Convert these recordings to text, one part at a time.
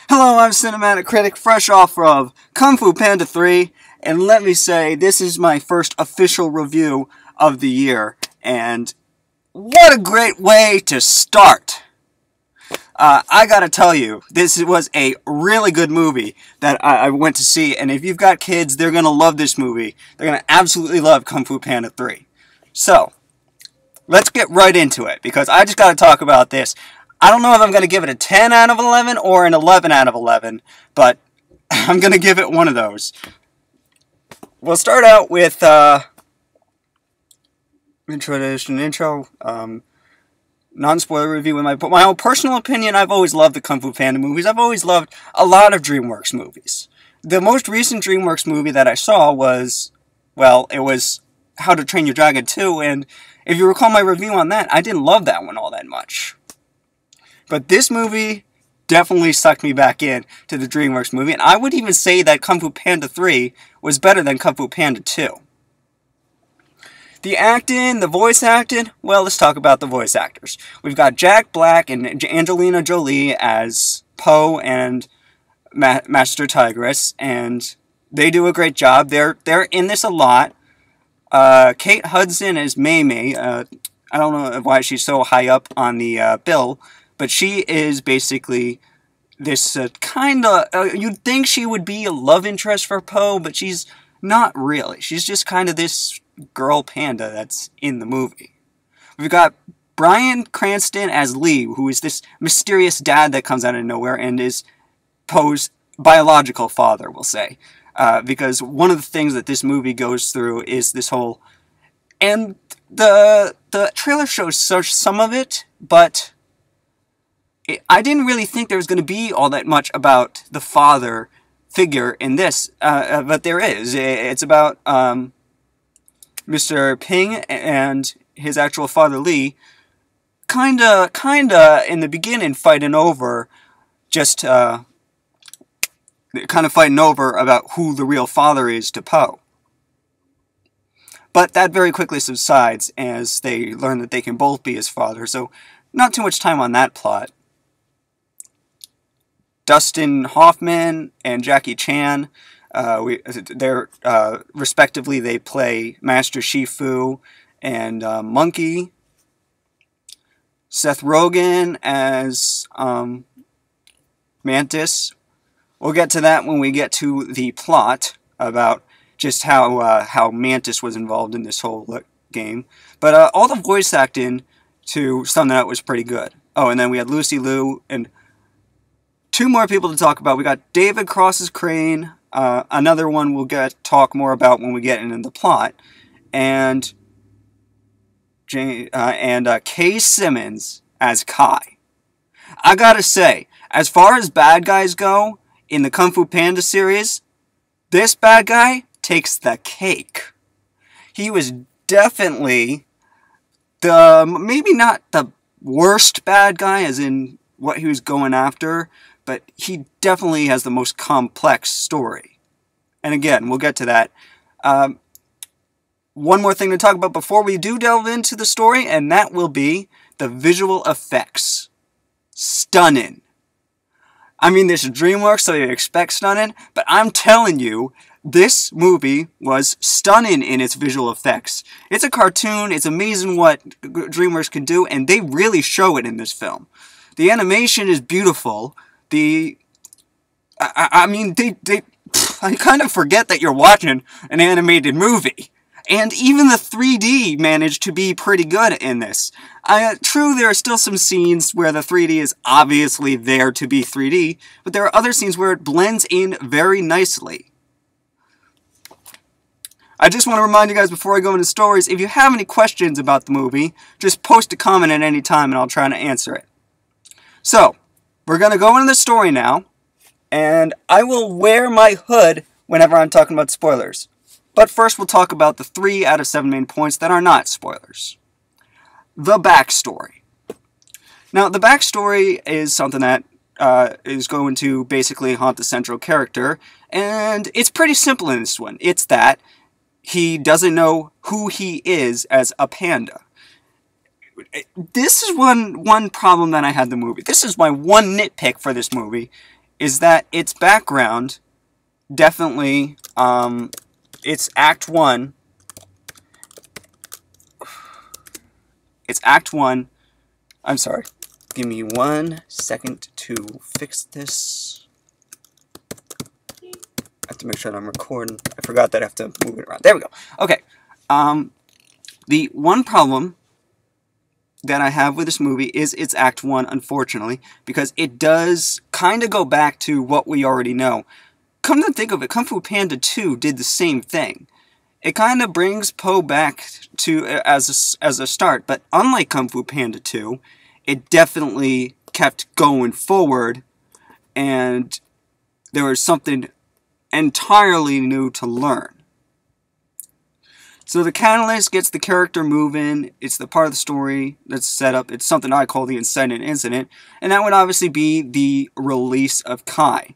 Hello, I'm CinematicCritic, fresh off of Kung Fu Panda 3, and let me say, this is my first official review of the year, and what a great way to start! I gotta tell you, this was a really good movie that I went to see, and if you've got kids, they're gonna love this movie. They're gonna absolutely love Kung Fu Panda 3. So, let's get right into it, because I just gotta talk about this. I don't know if I'm going to give it a 10 out of 11 or an 11 out of 11, but I'm going to give it one of those. We'll start out with intro, non-spoiler review. With my own personal opinion, I've always loved the Kung Fu Panda movies. I've always loved a lot of DreamWorks movies. The most recent DreamWorks movie that I saw was, well, it was How to Train Your Dragon 2, and if you recall my review on that, I didn't love that one all that much. But this movie definitely sucked me back in to the DreamWorks movie, and I would even say that Kung Fu Panda 3 was better than Kung Fu Panda 2. The acting, the voice acting, well, let's talk about the voice actors. We've got Jack Black and Angelina Jolie as Po and Master Tigress, and they do a great job. They're in this a lot. Kate Hudson as Mei Mei. I don't know why she's so high up on the bill, but she is basically this kind of... you'd think she would be a love interest for Po, but she's not really. She's just kind of this girl panda that's in the movie. We've got Bryan Cranston as Lee, who is this mysterious dad that comes out of nowhere and is Po's biological father, we'll say. Because one of the things that this movie goes through is this whole... And the trailer shows some of it, but... I didn't really think there was going to be all that much about the father figure in this, but there is. It's about Mr. Ping and his actual father Lee, kinda in the beginning fighting over, just kind of fighting over about who the real father is to Po. But that very quickly subsides as they learn that they can both be his father, so not too much time on that plot. Dustin Hoffman and Jackie Chan, respectively, they play Master Shifu and Monkey. Seth Rogen as Mantis. We'll get to that when we get to the plot about just how Mantis was involved in this whole game. But all the voice acting to sum that up was pretty good. Oh, and then we had Lucy Liu and two more people to talk about. We got David Cross's Crane, another one we'll talk more about when we get into the plot, and Kay Simmons as Kai. I gotta say, as far as bad guys go in the Kung Fu Panda series, this bad guy takes the cake. He was definitely maybe not the worst bad guy, as in what he was going after, but he definitely has the most complex story. And again, we'll get to that. One more thing to talk about before we do delve into the story, and that will be the visual effects. Stunning. I mean, this is DreamWorks, so you expect stunning, but I'm telling you, this movie was stunning in its visual effects. It's a cartoon, it's amazing what DreamWorks can do, and they really show it in this film. The animation is beautiful. I kind of forget that you're watching an animated movie. And even the 3D managed to be pretty good in this. True, there are still some scenes where the 3D is obviously there to be 3D, but there are other scenes where it blends in very nicely. I just want to remind you guys before I go into stories, if you have any questions about the movie, just post a comment at any time and I'll try to answer it. So, we're going to go into the story now, and I will wear my hood whenever I'm talking about spoilers. But first we'll talk about the 3 out of 7 main points that are not spoilers. The backstory. Now, the backstory is something that is going to basically haunt the central character, and it's pretty simple in this one. It's that he doesn't know who he is as a panda. This is one problem that I had in the movie. This is my one nitpick for this movie, is that its background definitely, it's Act 1. It's Act 1. I'm sorry. Give me 1 second to fix this. I have to make sure that I'm recording. I forgot that I have to move it around. There we go. Okay. The one problem that I have with this movie is its Act 1, unfortunately, because it does kind of go back to what we already know. Come to think of it, Kung Fu Panda 2 did the same thing. It kind of brings Po back to as a start, but unlike Kung Fu Panda 2, it definitely kept going forward, and there was something entirely new to learn. So the catalyst gets the character moving. It's the part of the story that's set up. It's something I call the inciting incident, and that would obviously be the release of Kai.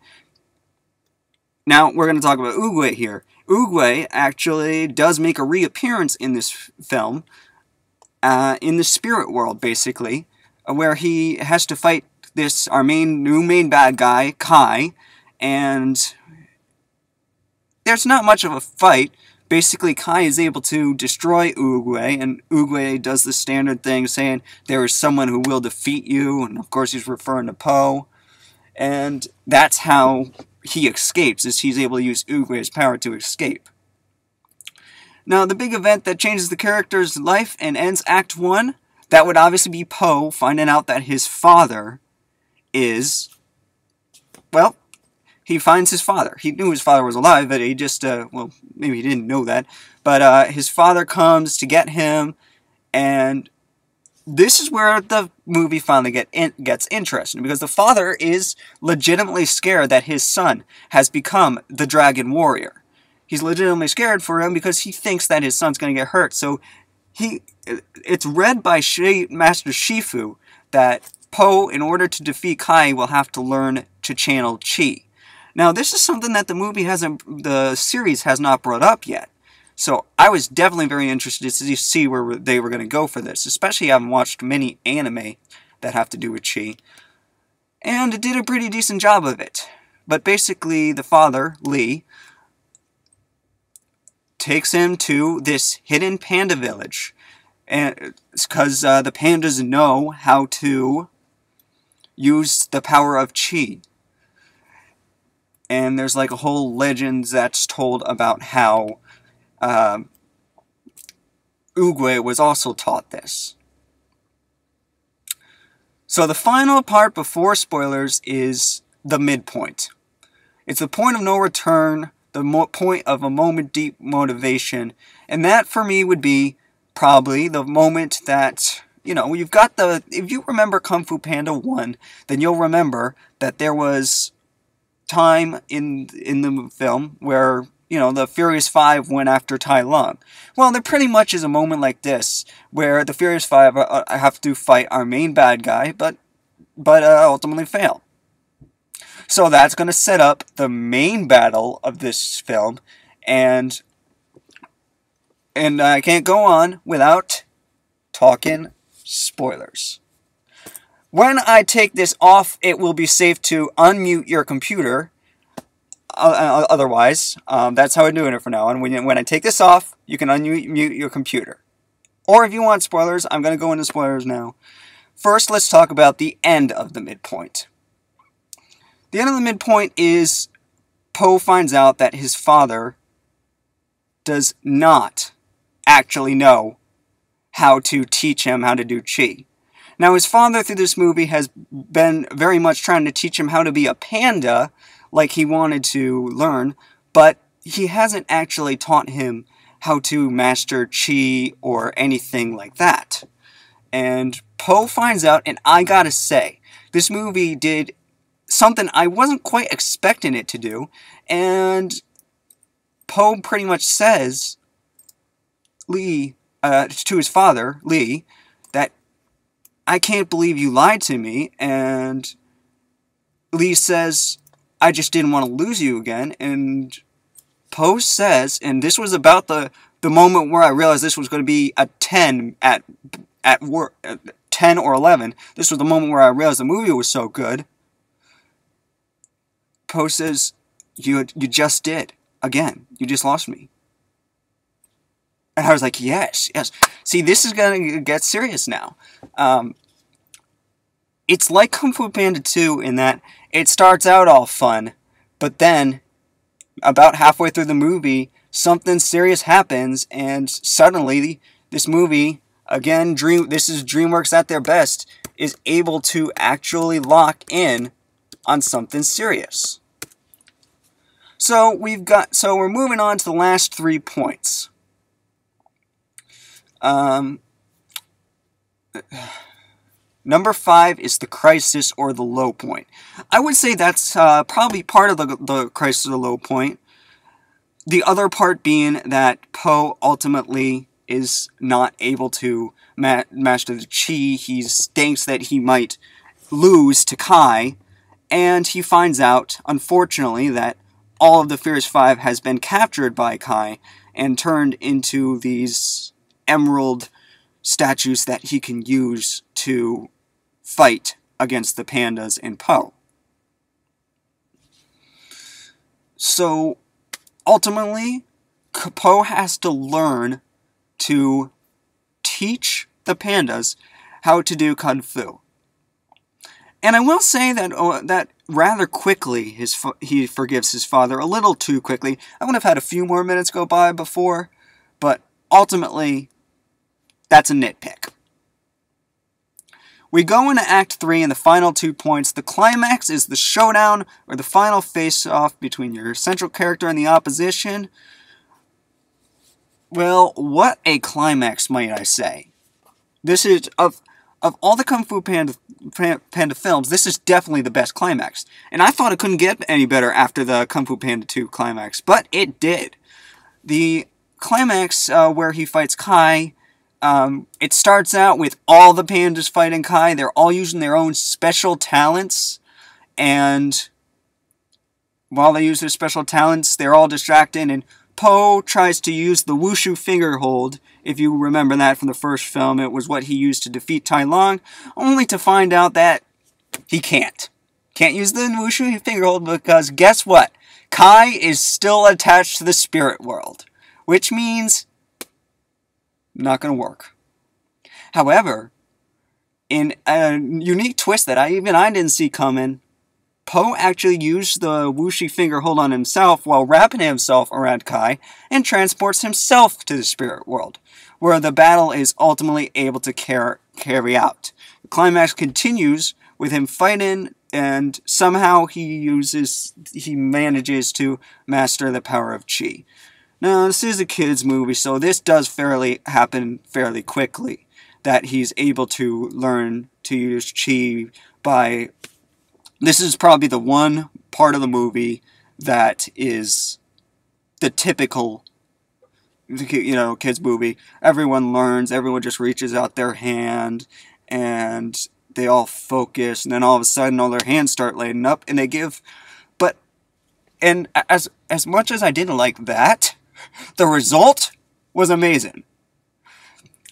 Now, we're going to talk about Oogway here. Oogway actually does make a reappearance in this film, in the spirit world, basically, where he has to fight our new main bad guy, Kai, and there's not much of a fight. Basically, Kai is able to destroy Oogway, and Oogway does the standard thing, saying, there is someone who will defeat you, and of course he's referring to Po, and that's how he escapes, is he's able to use Oogway's power to escape. Now, the big event that changes the character's life and ends Act 1, that would obviously be Po finding out that his father is, well, he finds his father. He knew his father was alive, but he just, well, maybe he didn't know that. But his father comes to get him, and this is where the movie finally gets interesting, because the father is legitimately scared that his son has become the Dragon Warrior. He's legitimately scared for him because he thinks that his son's going to get hurt. So it's read by Master Shifu that Po, in order to defeat Kai, will have to learn to channel Chi. Now, this is something that the series has not brought up yet. So I was definitely very interested to see where they were going to go for this, especially having watched many anime that have to do with Chi. And it did a pretty decent job of it. But basically, the father, Lee, takes him to this hidden panda village. And it's because the pandas know how to use the power of Chi. And there's like a whole legend that's told about how Oogway was also taught this. So the final part before spoilers is the midpoint. It's the point of no return, the point of a moment deep motivation, and that for me would be probably the moment that, you know, you've got if you remember Kung Fu Panda 1, then you'll remember that there was time in the film where, you know, the Furious Five went after Tai Lung. Well, there pretty much is a moment like this, where the Furious Five have to fight our main bad guy, but ultimately fail. So that's going to set up the main battle of this film, and I can't go on without talking spoilers. When I take this off, it will be safe to unmute your computer. Otherwise, that's how I'm doing it for now. And when I take this off, you can unmute your computer. Or if you want spoilers, I'm going to go into spoilers now. First, let's talk about the end of the midpoint. The end of the midpoint is Po finds out that his father does not actually know how to teach him how to do Chi. Now, his father through this movie has been very much trying to teach him how to be a panda, like he wanted to learn, but he hasn't actually taught him how to master Chi or anything like that. And Po finds out, and I gotta say, this movie did something I wasn't quite expecting it to do, and Po pretty much says to his father, Lee, that I can't believe you lied to me, and Lee says, I just didn't want to lose you again, and Po says, and this was about the moment where I realized this was going to be a 10 at work, 10 or 11. This was the moment where I realized the movie was so good. Po says, you just did. Again, you just lost me. And I was like, yes. See, this is going to get serious now. It's like Kung Fu Panda 2 in that it starts out all fun, but then, about halfway through the movie, something serious happens, and suddenly, this movie, again, this is DreamWorks at their best, is able to actually lock in on something serious. So we're moving on to the last 3 points. Number 5 is the crisis or the low point. I would say that's probably part of the crisis or the low point. The other part being that Po ultimately is not able to master the chi. He thinks that he might lose to Kai, and he finds out, unfortunately, that all of the Fierce Five has been captured by Kai and turned into these emerald statues that he can use to fight against the pandas and Po. So, ultimately, Po has to learn to teach the pandas how to do Kung Fu. And I will say that that rather quickly he forgives his father, a little too quickly. I would have had a few more minutes go by before, but ultimately, that's a nitpick. We go into Act 3 and the final 2 points. The climax is the showdown, or the final face-off between your central character and the opposition. Well, what a climax, might I say. This is, of all the Kung Fu Panda films, this is definitely the best climax. And I thought it couldn't get any better after the Kung Fu Panda 2 climax, but it did. The climax where he fights Kai, it starts out with all the pandas fighting Kai. They're all using their own special talents, and while they use their special talents, they're all distracted, and Po tries to use the Wushu finger hold. If you remember that from the first film, it was what he used to defeat Tai Lung, only to find out that he can't. Can't use the Wushu finger hold because guess what? Kai is still attached to the spirit world, which means not going to work. However, in a unique twist that I didn't see coming, Po actually used the Wushu finger hold on himself while wrapping himself around Kai and transports himself to the spirit world, where the battle is ultimately able to carry out. The climax continues with him fighting, and somehow he manages to master the power of chi. Now, this is a kid's movie, so this does happen fairly quickly, that he's able to learn to use chi by... This is probably the one part of the movie that is the typical, kids movie. Everyone learns, everyone just reaches out their hand, and they all focus, and then all of a sudden all their hands start lighting up, and they give... And as much as I didn't like that, the result was amazing.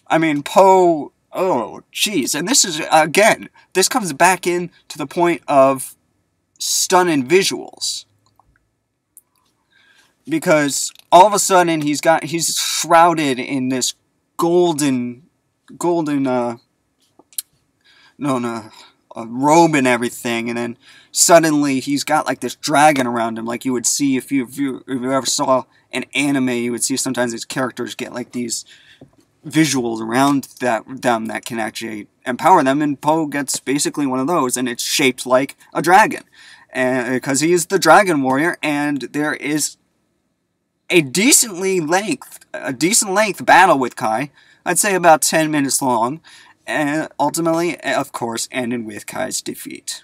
I mean, Po... Oh, jeez. And this is, again, this comes back in to the point of stunning visuals. Because all of a sudden he's shrouded in this golden robe and everything, and then suddenly he's got like this dragon around him, like you would see if you ever saw an anime. You would see sometimes these characters get like these visuals around them that can actually empower them, and Po gets basically one of those, and it's shaped like a dragon, and because he is the dragon warrior, and there is a decent length battle with Kai. I'd say about 10 minutes long, and ultimately, of course, ending with Kai's defeat.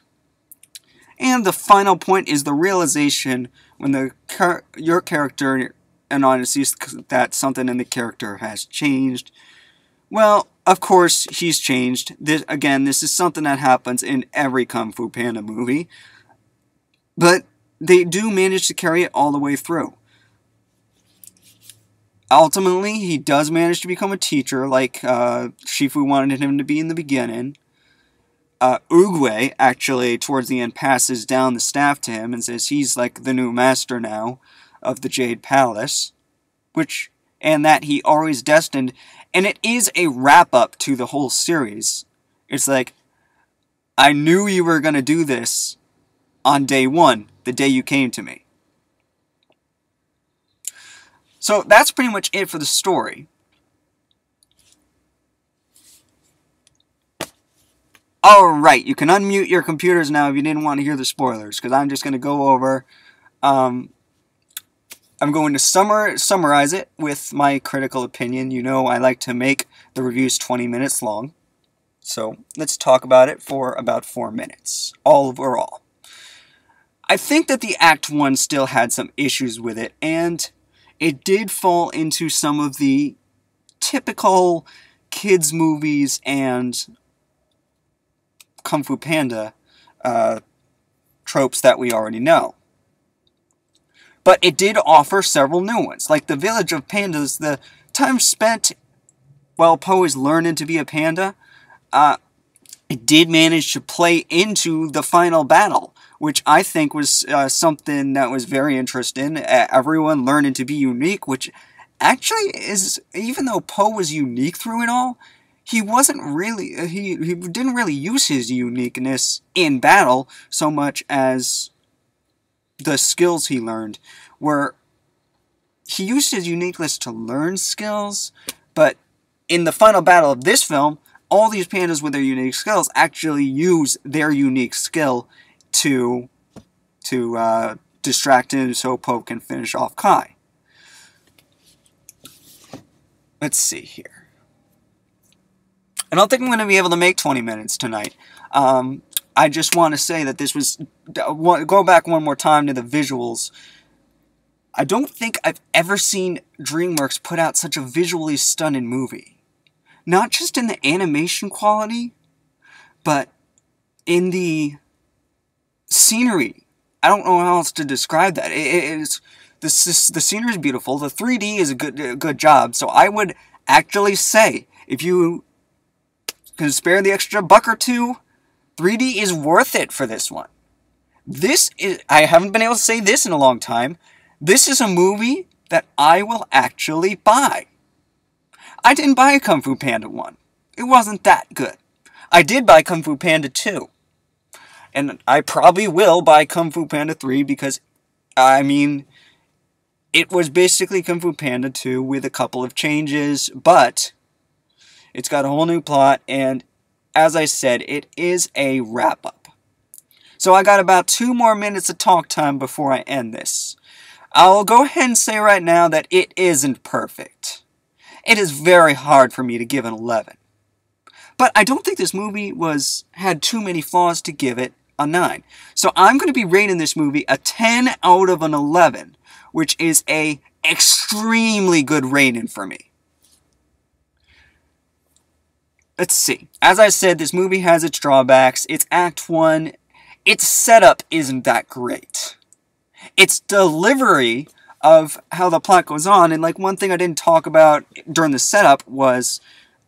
And the final point is the realization when your character and audience sees that something in the character has changed. Well, of course, he's changed. This is something that happens in every Kung Fu Panda movie. But they do manage to carry it all the way through. Ultimately, he does manage to become a teacher, like Shifu wanted him to be in the beginning. Oogway actually, towards the end, passes down the staff to him and says he's like the new master now of the Jade Palace, and that he always destined, and it is a wrap-up to the whole series. It's like, I knew you were going to do this on day one, the day you came to me. So that's pretty much it for the story. Alright, you can unmute your computers now if you didn't want to hear the spoilers, because I'm just going to go over... I'm going to summarize it with my critical opinion. You know I like to make the reviews 20 minutes long. So let's talk about it for about 4 minutes, all overall. I think that the Act 1 still had some issues with it, and it did fall into some of the typical kids' movies and Kung Fu Panda tropes that we already know. But it did offer several new ones, like the Village of Pandas. The time spent while Po is learning to be a panda, it did manage to play into the final battle, which I think was something that was very interesting. Everyone learning to be unique, which actually is, even though Po was unique through it all, he wasn't really, he didn't really use his uniqueness in battle so much as the skills he learned, where he used his uniqueness to learn skills, but in the final battle of this film, all these pandas with their unique skills actually use their unique skill to distract him so Po can finish off Kai. Let's see here. I don't think I'm going to be able to make 20 minutes tonight. I just want to say that this was... Go back one more time to the visuals. I don't think I've ever seen DreamWorks put out such a visually stunning movie. Not just in the animation quality, but in the scenery. I don't know how else to describe that. The scenery is beautiful. The 3D is a good job. So I would actually say, if you can spare the extra buck or two, 3D is worth it for this one. This is... I haven't been able to say this in a long time. This is a movie that I will actually buy. I didn't buy Kung Fu Panda 1. It wasn't that good. I did buy Kung Fu Panda 2. And I probably will buy Kung Fu Panda 3 because, I mean, it was basically Kung Fu Panda 2 with a couple of changes, but it's got a whole new plot, and as I said, it is a wrap-up. So I got about 2 more minutes of talk time before I end this. I'll go ahead and say right now that it isn't perfect. It is very hard for me to give an 11. But I don't think this movie had too many flaws to give it a 9. So I'm going to be rating this movie a 10 out of an 11, which is a extremely good rating for me. Let's see. As I said, this movie has its drawbacks. It's Act 1. Its setup isn't that great. Its delivery of how the plot goes on, and like one thing I didn't talk about during the setup was,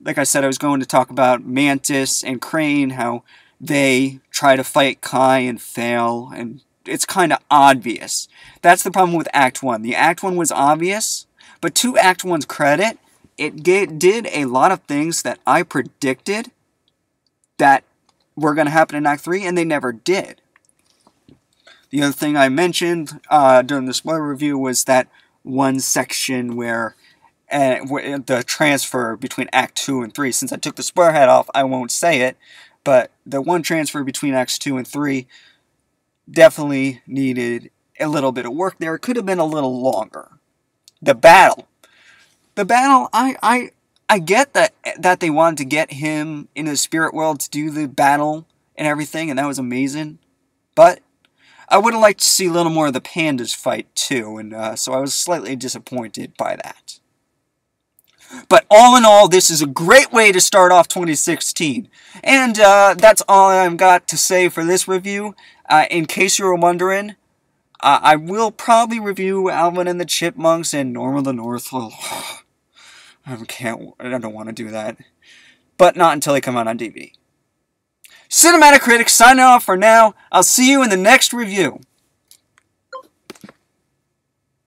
like I said, I was going to talk about Mantis and Crane, how they try to fight Kai and fail, and it's kind of obvious. That's the problem with Act 1. The Act 1 was obvious, but to Act 1's credit, it did a lot of things that I predicted that were going to happen in Act 3, and they never did. The other thing I mentioned during the spoiler review was that one section where the transfer between Act 2 and 3. Since I took the spoiler hat off, I won't say it, but the one transfer between Acts 2 and 3 definitely needed a little bit of work there. It could have been a little longer. The battle, I get that they wanted to get him into the spirit world to do the battle and everything, and that was amazing. But I would have liked to see a little more of the pandas fight too, and so I was slightly disappointed by that. But all in all, this is a great way to start off 2016. And that's all I've got to say for this review. In case you were wondering, I will probably review Alvin and the Chipmunks and Norma the North. Oh, I don't want to do that. But not until they come out on DVD. CinematicCritic signing off for now. I'll see you in the next review.